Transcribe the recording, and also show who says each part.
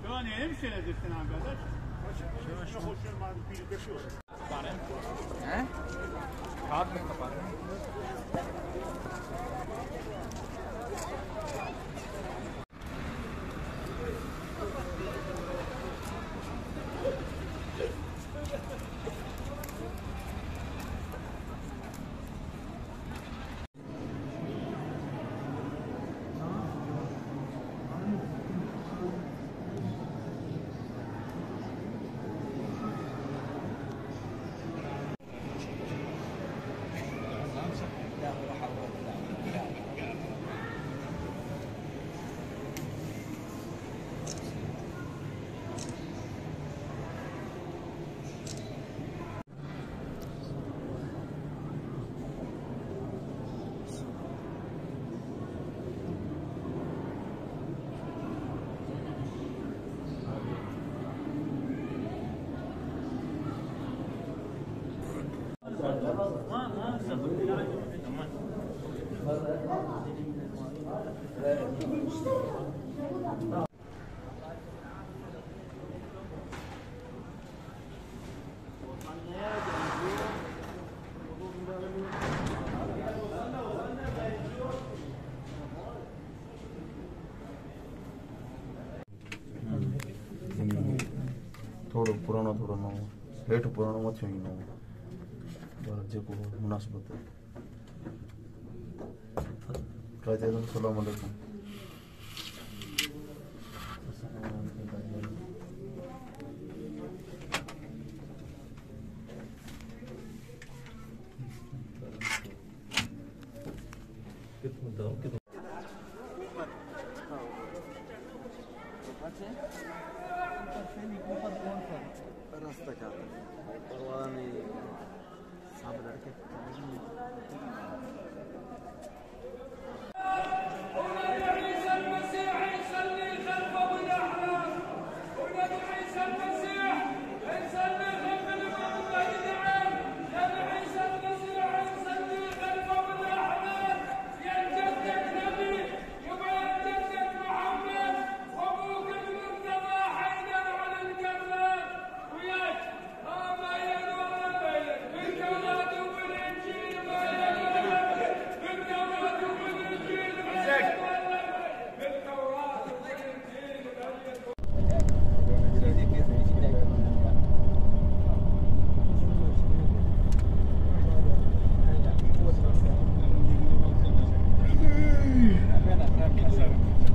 Speaker 1: شلون يعني مش درتين عم بعدك؟ شو شو ما في شو؟ طبعا ها؟ حاضر طبعا
Speaker 2: थोड़ो पुरानो थोड़ो नओं हेठि पुरानो मथियो ई नओं पर जेको मुनासिबत कायदे अस्सलाम वालेकुम
Speaker 3: راستك والله صعب الحركة
Speaker 4: عيسى المسيح يصلي خلفه بالأحرار ونبي عيسى المسيح يصلي خلف الإمام المهدي نعم نبي عيسى المسيح يصلي خلفه بالأحرار يتجدد نبي يبغى يتجدد محمد وأبوك المرتضى حيدر على الكرات وياك ما ينور بالتوراة وبالإنجيل ما ينور بالتوراة وبالإنجيل
Speaker 1: Gracias.